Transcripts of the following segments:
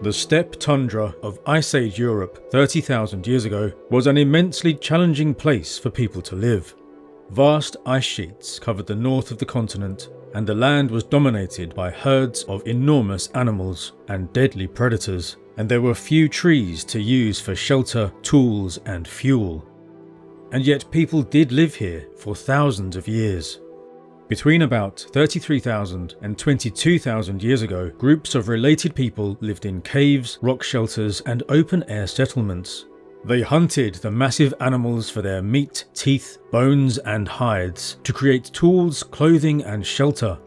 The steppe tundra of Ice Age Europe 30,000 years ago was an immensely challenging place for people to live. Vast ice sheets covered the north of the continent, and the land was dominated by herds of enormous animals and deadly predators, and there were few trees to use for shelter, tools and fuel. And yet people did live here for thousands of years. Between about 33,000 and 22,000 years ago, groups of related people lived in caves, rock shelters and open-air settlements. They hunted the massive animals for their meat, teeth, bones and hides to create tools, clothing and shelter.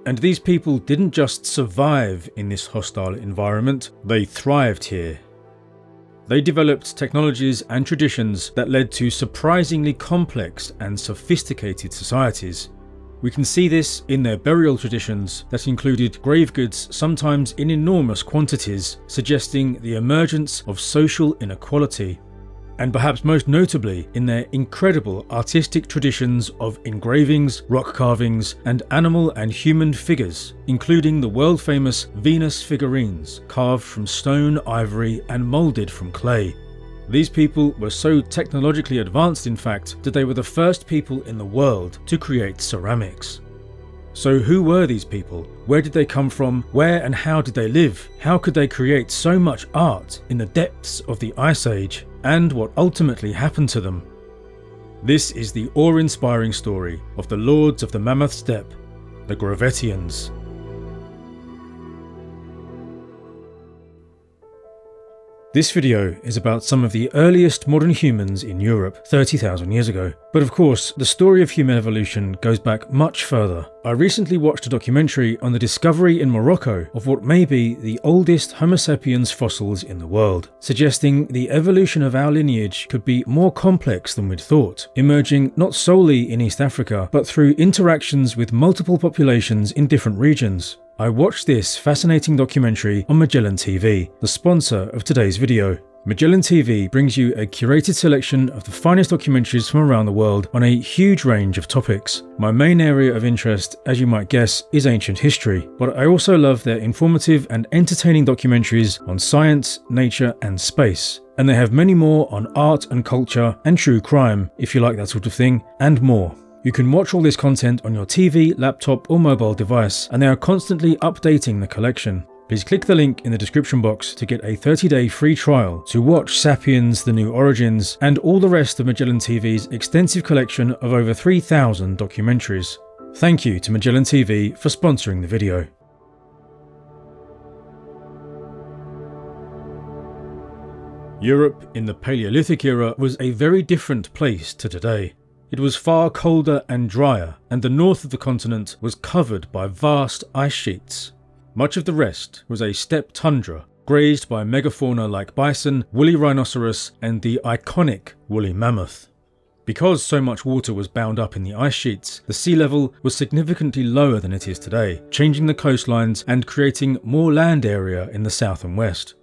And these people didn't just survive in this hostile environment, they thrived here. They developed technologies and traditions that led to surprisingly complex and sophisticated societies. We can see this in their burial traditions that included grave goods, sometimes in enormous quantities, suggesting the emergence of social inequality. And perhaps most notably in their incredible artistic traditions of engravings, rock carvings, and animal and human figures, including the world-famous Venus figurines carved from stone, ivory, and moulded from clay. These people were so technologically advanced, in fact, that they were the first people in the world to create ceramics. So who were these people? Where did they come from? Where and how did they live? How could they create so much art in the depths of the Ice Age? And what ultimately happened to them? This is the awe-inspiring story of the lords of the Mammoth Steppe, the Gravettians. This video is about some of the earliest modern humans in Europe 30,000 years ago. But of course, the story of human evolution goes back much further. I recently watched a documentary on the discovery in Morocco of what may be the oldest Homo sapiens fossils in the world, suggesting the evolution of our lineage could be more complex than we'd thought, emerging not solely in East Africa, but through interactions with multiple populations in different regions. I watched this fascinating documentary on MagellanTV, the sponsor of today's video. MagellanTV brings you a curated selection of the finest documentaries from around the world on a huge range of topics. My main area of interest, as you might guess, is ancient history, but I also love their informative and entertaining documentaries on science, nature and space. And they have many more on art and culture and true crime, if you like that sort of thing, and more. You can watch all this content on your TV, laptop or mobile device, and they are constantly updating the collection. Please click the link in the description box to get a 30-day free trial to watch Sapiens, The New Origins, and all the rest of MagellanTV's extensive collection of over 3,000 documentaries. Thank you to MagellanTV for sponsoring the video. Europe in the Paleolithic era was a very different place to today. It was far colder and drier, and the north of the continent was covered by vast ice sheets. Much of the rest was a steppe tundra, grazed by megafauna like bison, woolly rhinoceros, and the iconic woolly mammoth. Because so much water was bound up in the ice sheets, the sea level was significantly lower than it is today, changing the coastlines and creating more land area in the south and west.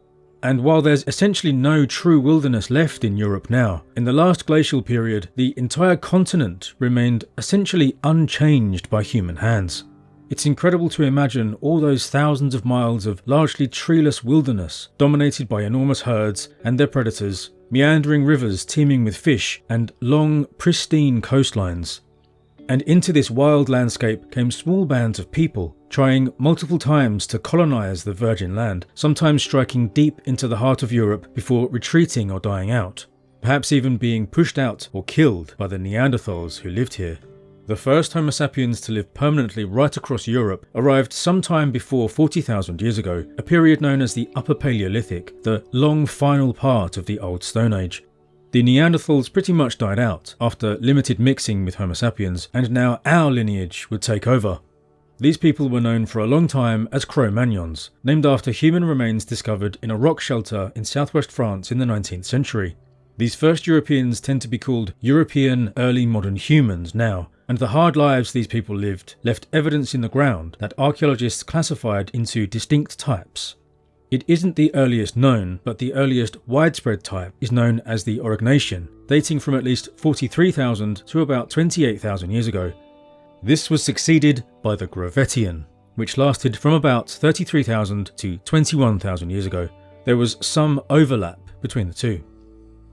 And while there's essentially no true wilderness left in Europe now, in the last glacial period, the entire continent remained essentially unchanged by human hands. It's incredible to imagine all those thousands of miles of largely treeless wilderness, dominated by enormous herds and their predators, meandering rivers teeming with fish, and long, pristine coastlines. And into this wild landscape came small bands of people, trying multiple times to colonize the virgin land, sometimes striking deep into the heart of Europe before retreating or dying out, perhaps even being pushed out or killed by the Neanderthals who lived here. The first Homo sapiens to live permanently right across Europe arrived sometime before 40,000 years ago, a period known as the Upper Paleolithic, the long final part of the Old Stone Age. The Neanderthals pretty much died out after limited mixing with Homo sapiens, and now our lineage would take over. These people were known for a long time as Cro-Magnons, named after human remains discovered in a rock shelter in southwest France in the 19th century. These first Europeans tend to be called European early modern humans now, and the hard lives these people lived left evidence in the ground that archaeologists classified into distinct types. It isn't the earliest known, but the earliest widespread type is known as the Aurignacian, dating from at least 43,000 to about 28,000 years ago. This was succeeded by the Gravettian, which lasted from about 33,000 to 21,000 years ago. There was some overlap between the two.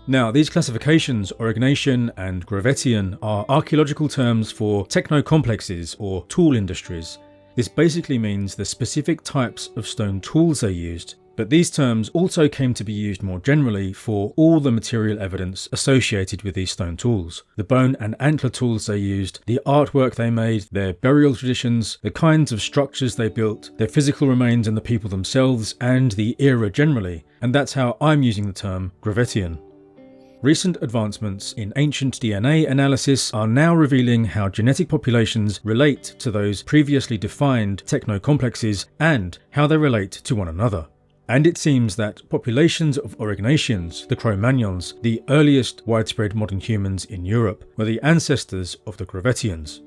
Now, these classifications, Aurignacian and Gravettian, are archaeological terms for techno-complexes or tool industries. This basically means the specific types of stone tools they used, but these terms also came to be used more generally for all the material evidence associated with these stone tools. The bone and antler tools they used, the artwork they made, their burial traditions, the kinds of structures they built, their physical remains and the people themselves, and the era generally, and that's how I'm using the term Gravettian. Recent advancements in ancient DNA analysis are now revealing how genetic populations relate to those previously defined techno-complexes and how they relate to one another. And it seems that populations of Aurignacians, the Cro-Magnons, the earliest widespread modern humans in Europe, were the ancestors of the Gravettians.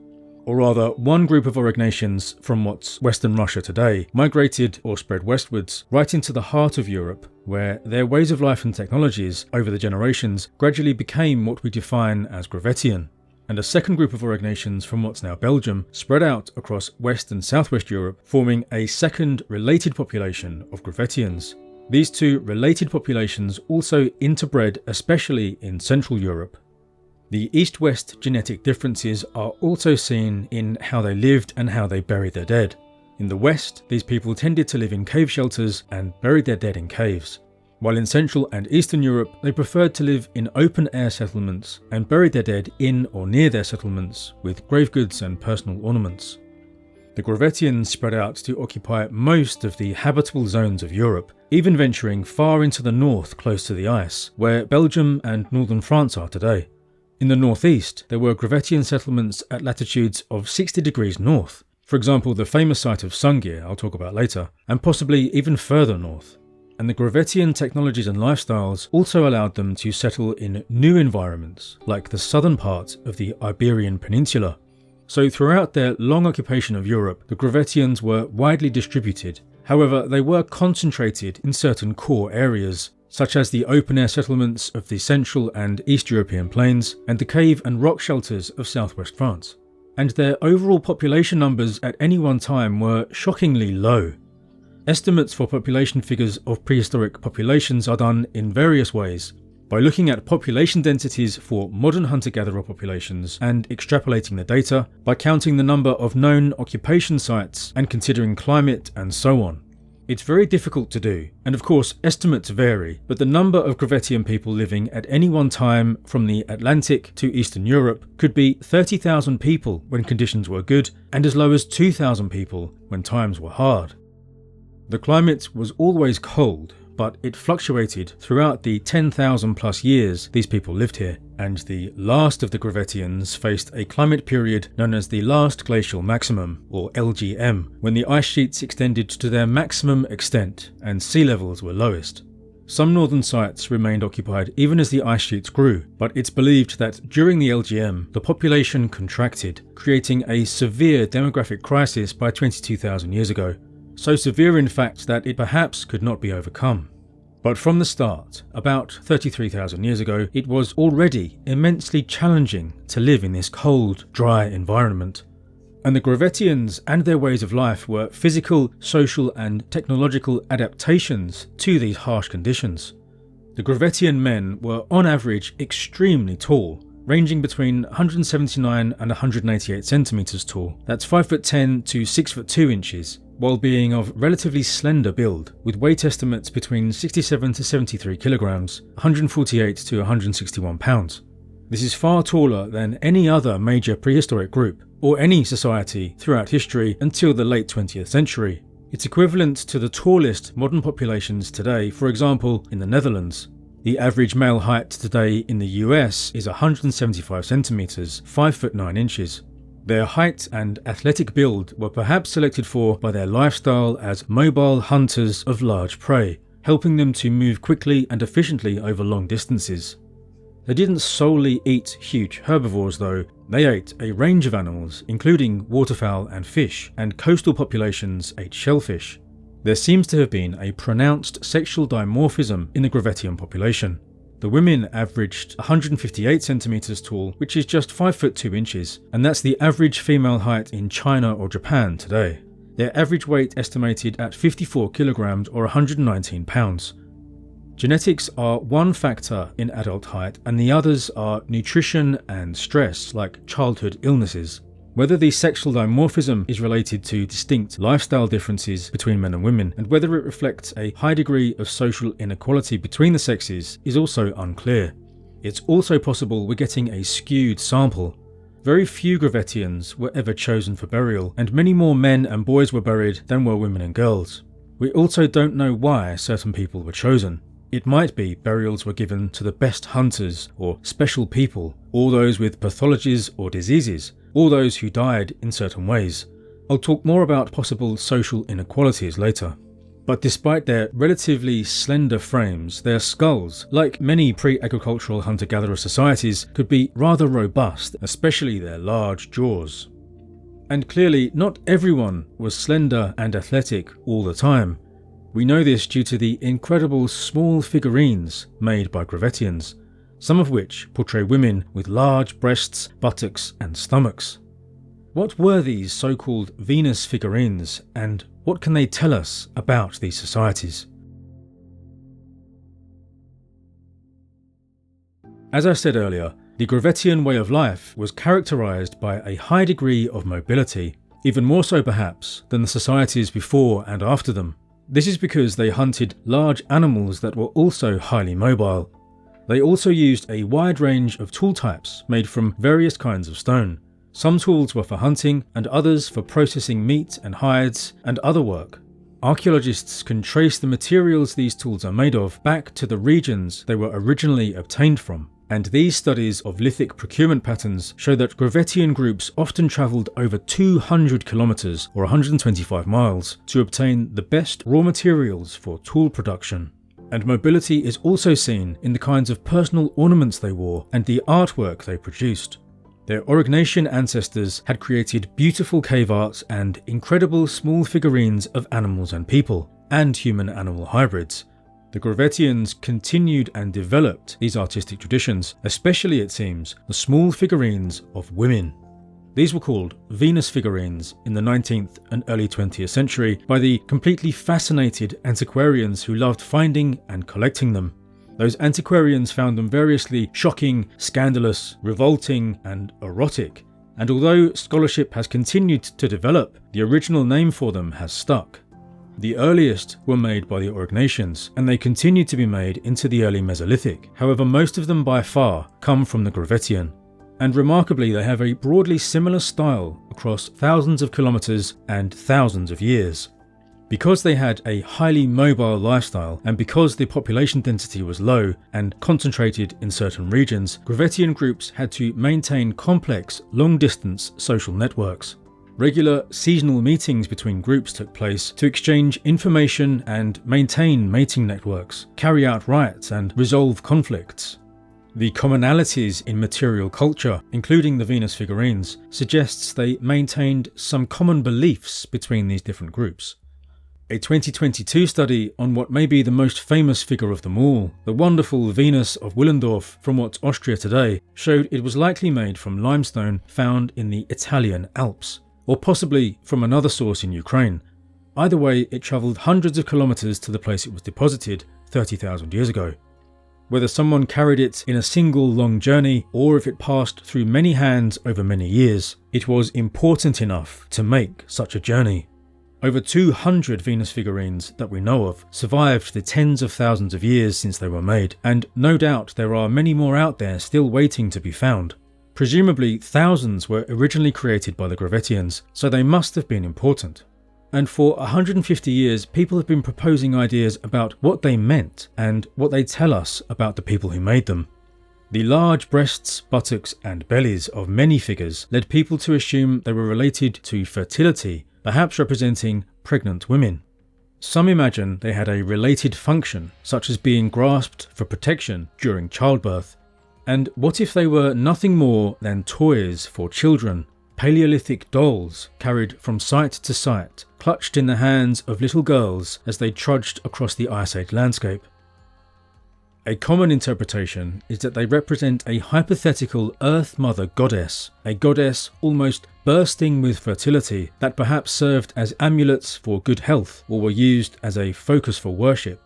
Or rather, one group of Aurignacians from what's Western Russia today migrated or spread westwards right into the heart of Europe, where their ways of life and technologies over the generations gradually became what we define as Gravettian. And a second group of Aurignacians from what's now Belgium spread out across West and Southwest Europe, forming a second related population of Gravettians. These two related populations also interbred, especially in Central Europe. The East-West genetic differences are also seen in how they lived and how they buried their dead. In the West, these people tended to live in cave shelters and buried their dead in caves, while in Central and Eastern Europe they preferred to live in open-air settlements and buried their dead in or near their settlements with grave goods and personal ornaments. The Gravettians spread out to occupy most of the habitable zones of Europe, even venturing far into the north close to the ice, where Belgium and northern France are today. In the northeast, there were Gravettian settlements at latitudes of 60 degrees north. For example, the famous site of Sungir, I'll talk about later, and possibly even further north. And the Gravettian technologies and lifestyles also allowed them to settle in new environments, like the southern part of the Iberian Peninsula. So throughout their long occupation of Europe, the Gravettians were widely distributed. However, they were concentrated in certain core areas, such as the open-air settlements of the Central and East European plains and the cave and rock shelters of southwest France. And their overall population numbers at any one time were shockingly low. Estimates for population figures of prehistoric populations are done in various ways, by looking at population densities for modern hunter-gatherer populations and extrapolating the data, by counting the number of known occupation sites and considering climate and so on. It's very difficult to do, and of course estimates vary, but the number of Gravettian people living at any one time from the Atlantic to Eastern Europe could be 30,000 people when conditions were good, and as low as 2,000 people when times were hard. The climate was always cold, but it fluctuated throughout the 10,000 plus years these people lived here, and the last of the Gravettians faced a climate period known as the Last Glacial Maximum, or LGM, when the ice sheets extended to their maximum extent and sea levels were lowest. Some northern sites remained occupied even as the ice sheets grew, but it's believed that during the LGM, the population contracted, creating a severe demographic crisis by 22,000 years ago. So severe in fact that it perhaps could not be overcome. But from the start, about 33,000 years ago, it was already immensely challenging to live in this cold, dry environment. And the Gravettians and their ways of life were physical, social and technological adaptations to these harsh conditions. The Gravettian men were on average extremely tall, ranging between 179 and 188 centimeters tall, that's 5'10" to 6'2" inches, while being of relatively slender build, with weight estimates between 67 to 73 kilograms, 148 to 161 pounds. This is far taller than any other major prehistoric group, or any society throughout history until the late 20th century. It's equivalent to the tallest modern populations today, for example, in the Netherlands. The average male height today in the US is 175 centimeters, 5'9" inches. Their height and athletic build were perhaps selected for by their lifestyle as mobile hunters of large prey, helping them to move quickly and efficiently over long distances. They didn't solely eat huge herbivores though, they ate a range of animals including waterfowl and fish, and coastal populations ate shellfish. There seems to have been a pronounced sexual dimorphism in the Gravettian population. The women averaged 158 centimeters tall, which is just 5'2" inches, and that's the average female height in China or Japan today. their average weight estimated at 54 kilograms or 119 pounds. Genetics are one factor in adult height, and the others are nutrition and stress, like childhood illnesses. Whether the sexual dimorphism is related to distinct lifestyle differences between men and women, and whether it reflects a high degree of social inequality between the sexes, is also unclear. It's also possible we're getting a skewed sample. Very few Gravettians were ever chosen for burial, and many more men and boys were buried than were women and girls. We also don't know why certain people were chosen. It might be burials were given to the best hunters or special people, or those with pathologies or diseases, or those who died in certain ways. I'll talk more about possible social inequalities later. But despite their relatively slender frames, their skulls, like many pre-agricultural hunter-gatherer societies, could be rather robust, especially their large jaws. And clearly, not everyone was slender and athletic all the time. We know this due to the incredible small figurines made by Gravettians, some of which portray women with large breasts, buttocks and stomachs. What were these so-called Venus figurines, and what can they tell us about these societies? As I said earlier, the Gravettian way of life was characterized by a high degree of mobility, even more so perhaps than the societies before and after them. This is because they hunted large animals that were also highly mobile. They also used a wide range of tool types made from various kinds of stone. Some tools were for hunting and others for processing meat and hides and other work. Archaeologists can trace the materials these tools are made of back to the regions they were originally obtained from. And these studies of lithic procurement patterns show that Gravettian groups often travelled over 200 kilometres or 125 miles to obtain the best raw materials for tool production. And mobility is also seen in the kinds of personal ornaments they wore and the artwork they produced. Their Aurignacian ancestors had created beautiful cave arts and incredible small figurines of animals and people, and human-animal hybrids. The Gravettians continued and developed these artistic traditions, especially, it seems, the small figurines of women. These were called Venus figurines in the 19th and early 20th century by the completely fascinated antiquarians who loved finding and collecting them. Those antiquarians found them variously shocking, scandalous, revolting, and erotic. And although scholarship has continued to develop, the original name for them has stuck. The earliest were made by the Aurignacians, and they continued to be made into the early Mesolithic. However, most of them by far come from the Gravettian. And remarkably, they have a broadly similar style across thousands of kilometres and thousands of years. Because they had a highly mobile lifestyle, and because the population density was low and concentrated in certain regions, Gravettian groups had to maintain complex, long-distance social networks. Regular seasonal meetings between groups took place to exchange information and maintain mating networks, carry out rites and resolve conflicts. The commonalities in material culture, including the Venus figurines, suggests they maintained some common beliefs between these different groups. A 2022 study on what may be the most famous figure of them all, the wonderful Venus of Willendorf from what's Austria today, showed it was likely made from limestone found in the Italian Alps, or possibly from another source in Ukraine. Either way, it travelled hundreds of kilometres to the place it was deposited 30,000 years ago. Whether someone carried it in a single long journey, or if it passed through many hands over many years, it was important enough to make such a journey. Over 200 Venus figurines that we know of survived the tens of thousands of years since they were made, and no doubt there are many more out there still waiting to be found. Presumably thousands were originally created by the Gravettians, so they must have been important. And for 150 years people have been proposing ideas about what they meant and what they tell us about the people who made them. The large breasts, buttocks and bellies of many figures led people to assume they were related to fertility, perhaps representing pregnant women. Some imagine they had a related function, such as being grasped for protection during childbirth. And what if they were nothing more than toys for children, Paleolithic dolls carried from site to site, clutched in the hands of little girls as they trudged across the Ice Age landscape? A common interpretation is that they represent a hypothetical Earth Mother goddess, a goddess almost bursting with fertility that perhaps served as amulets for good health or were used as a focus for worship.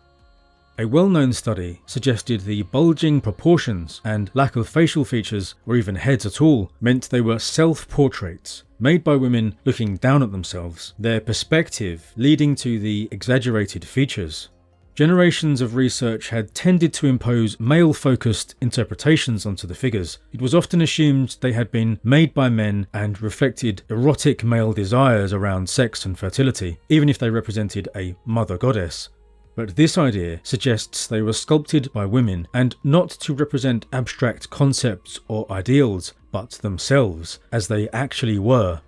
A well-known study suggested the bulging proportions and lack of facial features or even heads at all meant they were self-portraits, made by women looking down at themselves, their perspective leading to the exaggerated features. Generations of research had tended to impose male-focused interpretations onto the figures. It was often assumed they had been made by men and reflected erotic male desires around sex and fertility, even if they represented a mother goddess. But this idea suggests they were sculpted by women and not to represent abstract concepts or ideals, but themselves, as they actually were.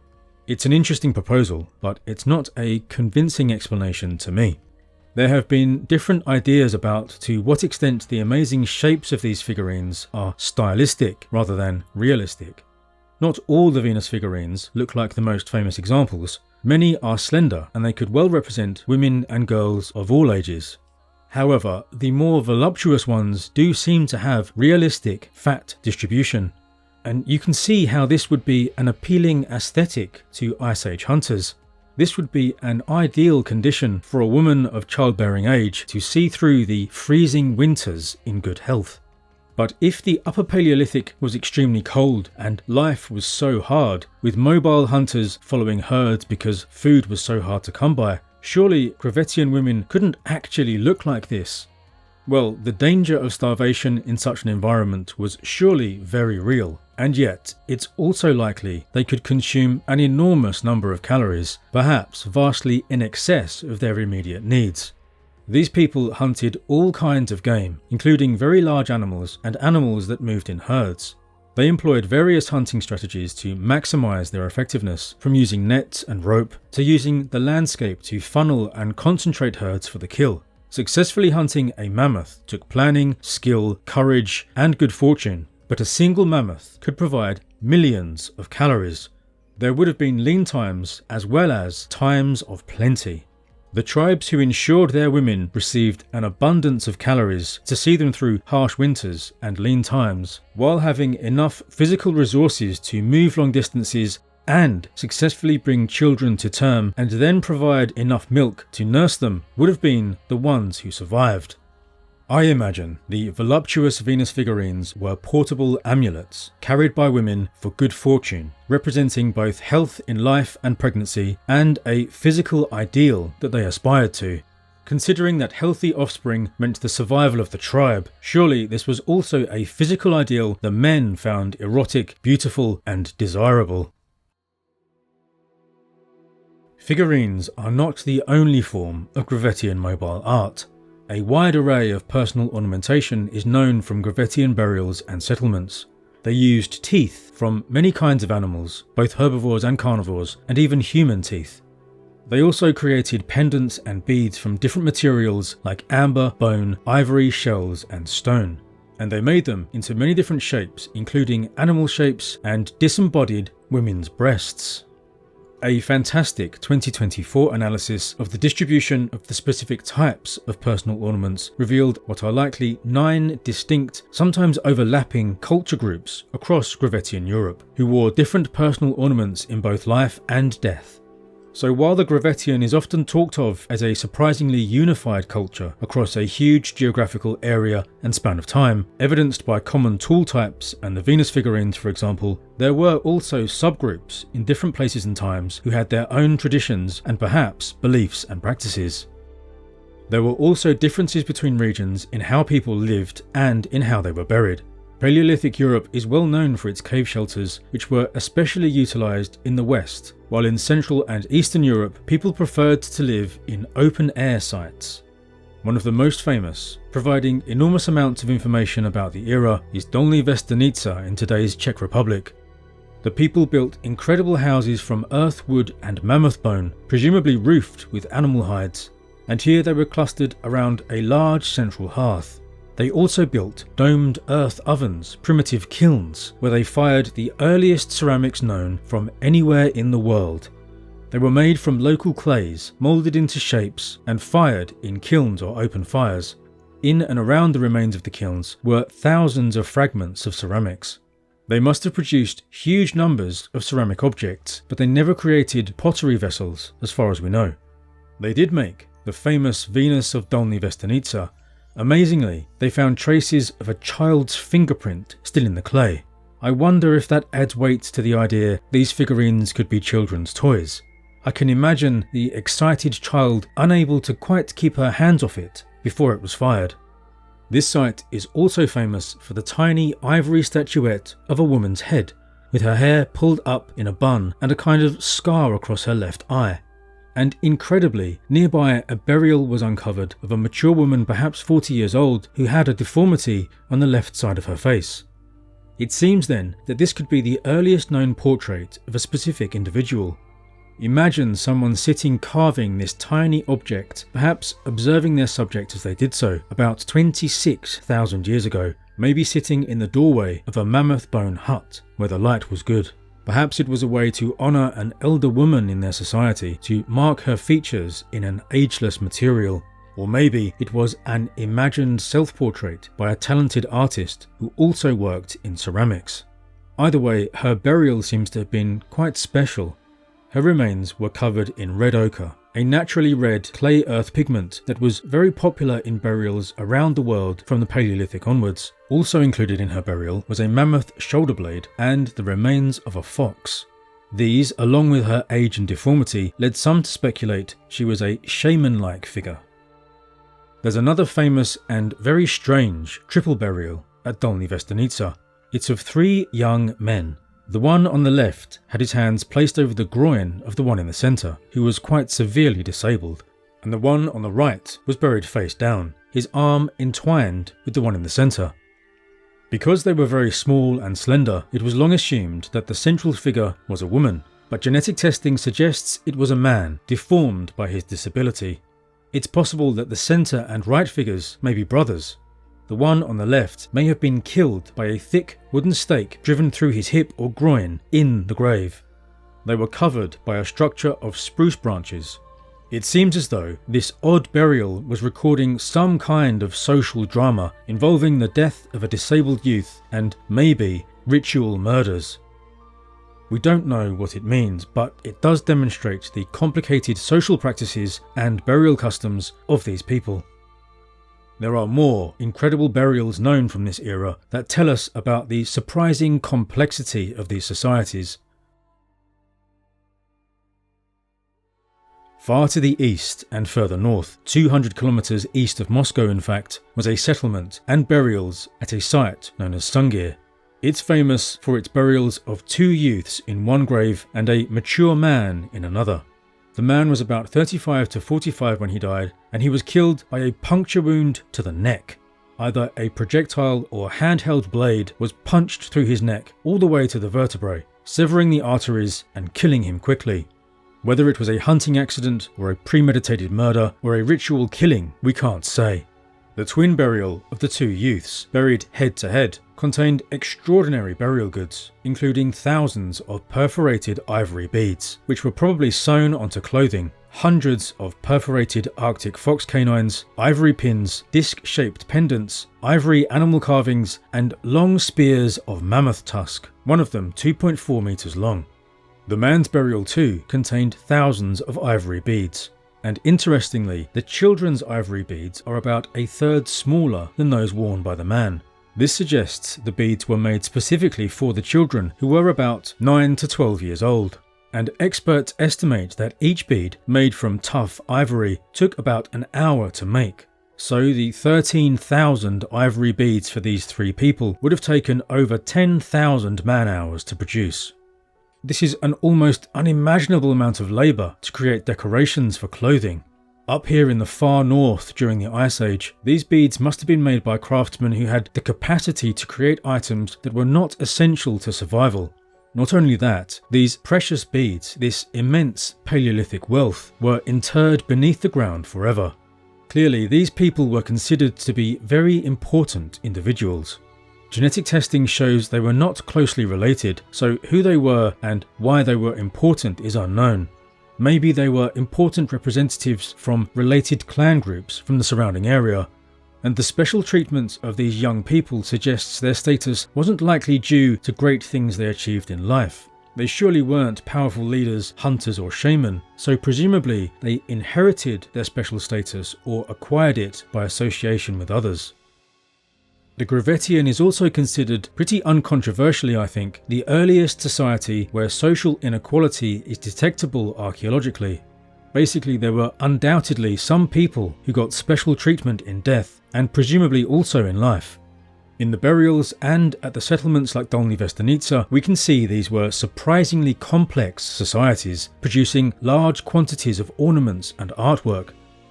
It's an interesting proposal, but it's not a convincing explanation to me. There have been different ideas about to what extent the amazing shapes of these figurines are stylistic rather than realistic. Not all the Venus figurines look like the most famous examples. Many are slender and they could well represent women and girls of all ages. However, the more voluptuous ones do seem to have realistic fat distribution, and you can see how this would be an appealing aesthetic to Ice Age hunters. This would be an ideal condition for a woman of childbearing age to see through the freezing winters in good health. But if the Upper Paleolithic was extremely cold and life was so hard, with mobile hunters following herds because food was so hard to come by, surely Gravettian women couldn't actually look like this. Well, the danger of starvation in such an environment was surely very real, and yet it's also likely they could consume an enormous number of calories, perhaps vastly in excess of their immediate needs. These people hunted all kinds of game, including very large animals and animals that moved in herds. They employed various hunting strategies to maximize their effectiveness, from using nets and rope to using the landscape to funnel and concentrate herds for the kill. Successfully hunting a mammoth took planning, skill, courage, and good fortune, but a single mammoth could provide millions of calories. There would have been lean times as well as times of plenty. The tribes who ensured their women received an abundance of calories to see them through harsh winters and lean times, while having enough physical resources to move long distances and successfully bring children to term and then provide enough milk to nurse them would have been the ones who survived. I imagine the voluptuous Venus figurines were portable amulets carried by women for good fortune, representing both health in life and pregnancy and a physical ideal that they aspired to. Considering that healthy offspring meant the survival of the tribe, surely this was also a physical ideal the men found erotic, beautiful, and desirable. Figurines are not the only form of Gravettian mobile art. A wide array of personal ornamentation is known from Gravettian burials and settlements. They used teeth from many kinds of animals, both herbivores and carnivores, and even human teeth. They also created pendants and beads from different materials like amber, bone, ivory, shells, and stone. And they made them into many different shapes, including animal shapes and disembodied women's breasts. A fantastic 2024 analysis of the distribution of the specific types of personal ornaments revealed what are likely 9 distinct, sometimes overlapping culture groups across Gravettian Europe, who wore different personal ornaments in both life and death. So while the Gravettian is often talked of as a surprisingly unified culture across a huge geographical area and span of time, evidenced by common tool types and the Venus figurines for example, there were also subgroups in different places and times who had their own traditions and perhaps beliefs and practices. There were also differences between regions in how people lived and in how they were buried. Paleolithic Europe is well known for its cave shelters, which were especially utilised in the West, while in Central and Eastern Europe people preferred to live in open-air sites. One of the most famous, providing enormous amounts of information about the era, is Dolní Věstonice in today's Czech Republic. The people built incredible houses from earth, wood and mammoth bone, presumably roofed with animal hides, and here they were clustered around a large central hearth. They also built domed earth ovens, primitive kilns, where they fired the earliest ceramics known from anywhere in the world. They were made from local clays, moulded into shapes, and fired in kilns or open fires. In and around the remains of the kilns were thousands of fragments of ceramics. They must have produced huge numbers of ceramic objects, but they never created pottery vessels as far as we know. They did make the famous Venus of Dolní Věstonice. Amazingly, they found traces of a child's fingerprint still in the clay. I wonder if that adds weight to the idea these figurines could be children's toys. I can imagine the excited child unable to quite keep her hands off it before it was fired. This site is also famous for the tiny ivory statuette of a woman's head, with her hair pulled up in a bun and a kind of scar across her left eye. And incredibly, nearby a burial was uncovered of a mature woman perhaps 40 years old who had a deformity on the left side of her face. It seems then that this could be the earliest known portrait of a specific individual. Imagine someone sitting carving this tiny object, perhaps observing their subject as they did so, about 26,000 years ago, maybe sitting in the doorway of a mammoth bone hut where the light was good. Perhaps it was a way to honour an elder woman in their society, to mark her features in an ageless material. Or maybe it was an imagined self-portrait by a talented artist who also worked in ceramics. Either way, her burial seems to have been quite special. Her remains were covered in red ochre, a naturally red clay earth pigment that was very popular in burials around the world from the Paleolithic onwards. Also included in her burial was a mammoth shoulder blade and the remains of a fox. These, along with her age and deformity, led some to speculate she was a shaman-like figure. There's another famous and very strange triple burial at Dolní Věstonice. It's of 3 young men. The one on the left had his hands placed over the groin of the one in the centre, who was quite severely disabled, and the one on the right was buried face down, his arm entwined with the one in the centre. Because they were very small and slender, it was long assumed that the central figure was a woman, but genetic testing suggests it was a man, deformed by his disability. It's possible that the centre and right figures may be brothers. The one on the left may have been killed by a thick wooden stake driven through his hip or groin in the grave. They were covered by a structure of spruce branches. It seems as though this odd burial was recording some kind of social drama involving the death of a disabled youth and maybe ritual murders. We don't know what it means, but it does demonstrate the complicated social practices and burial customs of these people. There are more incredible burials known from this era that tell us about the surprising complexity of these societies. Far to the east and further north, 200 kilometers east of Moscow in fact, was a settlement and burials at a site known as Sungir. It's famous for its burials of 2 youths in one grave and a mature man in another. The man was about 35 to 45 when he died, and he was killed by a puncture wound to the neck. Either a projectile or handheld blade was punched through his neck all the way to the vertebrae, severing the arteries and killing him quickly. Whether it was a hunting accident or a premeditated murder or a ritual killing, we can't say. The twin burial of the 2 youths, buried head to head, contained extraordinary burial goods, including thousands of perforated ivory beads, which were probably sewn onto clothing, hundreds of perforated Arctic fox canines, ivory pins, disc-shaped pendants, ivory animal carvings, and long spears of mammoth tusk, one of them 2.4 meters long. The man's burial too contained thousands of ivory beads. And interestingly, the children's ivory beads are about 1/3 smaller than those worn by the man. This suggests the beads were made specifically for the children, who were about 9 to 12 years old. And experts estimate that each bead, made from tough ivory, took about an hour to make. So the 13,000 ivory beads for these 3 people would have taken over 10,000 man-hours to produce. This is an almost unimaginable amount of labour to create decorations for clothing. Up here in the far north during the Ice Age, these beads must have been made by craftsmen who had the capacity to create items that were not essential to survival. Not only that, these precious beads, this immense Paleolithic wealth, were interred beneath the ground forever. Clearly, these people were considered to be very important individuals. Genetic testing shows they were not closely related, so who they were and why they were important is unknown. Maybe they were important representatives from related clan groups from the surrounding area, and the special treatment of these young people suggests their status wasn't likely due to great things they achieved in life. They surely weren't powerful leaders, hunters or shaman, so presumably they inherited their special status or acquired it by association with others. The Gravettian is also considered, pretty uncontroversially I think, the earliest society where social inequality is detectable archaeologically. Basically, there were undoubtedly some people who got special treatment in death, and presumably also in life. In the burials and at the settlements like Dolní Věstonice, we can see these were surprisingly complex societies, producing large quantities of ornaments and artwork,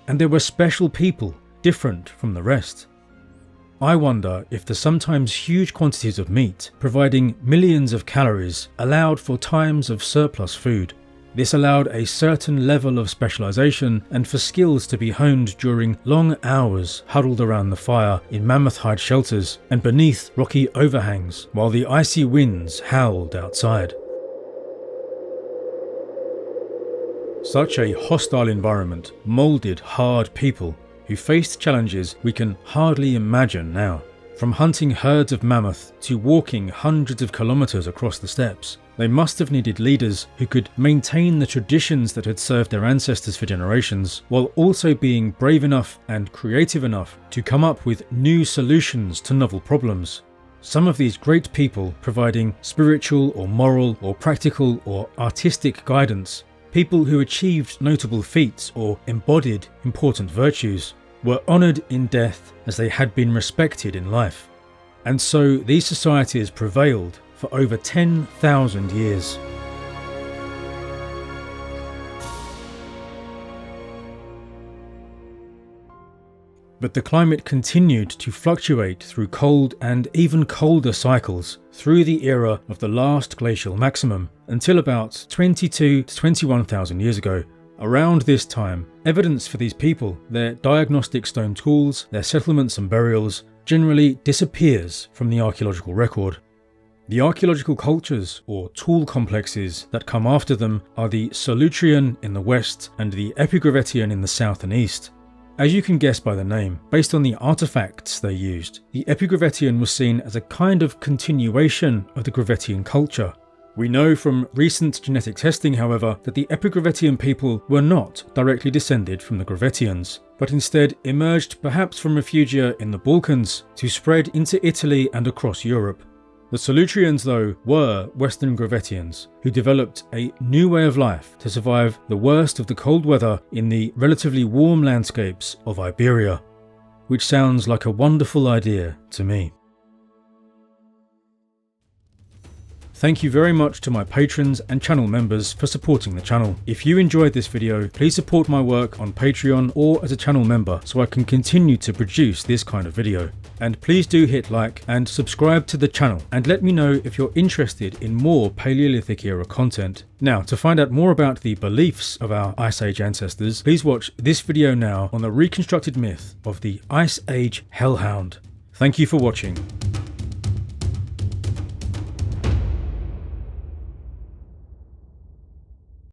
and there were special people, different from the rest. I wonder if the sometimes huge quantities of meat, providing millions of calories, allowed for times of surplus food. This allowed a certain level of specialization and for skills to be honed during long hours huddled around the fire in mammoth hide shelters and beneath rocky overhangs while the icy winds howled outside. Such a hostile environment moulded hard people who faced challenges we can hardly imagine now. From hunting herds of mammoth to walking hundreds of kilometers across the steppes, they must have needed leaders who could maintain the traditions that had served their ancestors for generations, while also being brave enough and creative enough to come up with new solutions to novel problems. Some of these great people providing spiritual or moral or practical or artistic guidance, people who achieved notable feats or embodied important virtues, were honoured in death as they had been respected in life. And so these societies prevailed for over 10,000 years. But the climate continued to fluctuate through cold and even colder cycles through the era of the last glacial maximum until about 22 to 21,000 years ago. Around this time, evidence for these people, their diagnostic stone tools, their settlements and burials, generally disappears from the archaeological record. The archaeological cultures, or tool complexes, that come after them are the Solutrean in the west and the Epigravettian in the south and east. As you can guess by the name, based on the artifacts they used, the Epigravettian was seen as a kind of continuation of the Gravettian culture. We know from recent genetic testing, however, that the Epigravettian people were not directly descended from the Gravettians, but instead emerged perhaps from refugia in the Balkans to spread into Italy and across Europe. The Solutreans, though, were Western Gravettians who developed a new way of life to survive the worst of the cold weather in the relatively warm landscapes of Iberia, which sounds like a wonderful idea to me. Thank you very much to my patrons and channel members for supporting the channel. If you enjoyed this video, please support my work on Patreon or as a channel member so I can continue to produce this kind of video. And please do hit like and subscribe to the channel and let me know if you're interested in more Paleolithic era content. Now, to find out more about the beliefs of our Ice Age ancestors, please watch this video now on the reconstructed myth of the Ice Age Hellhound. Thank you for watching.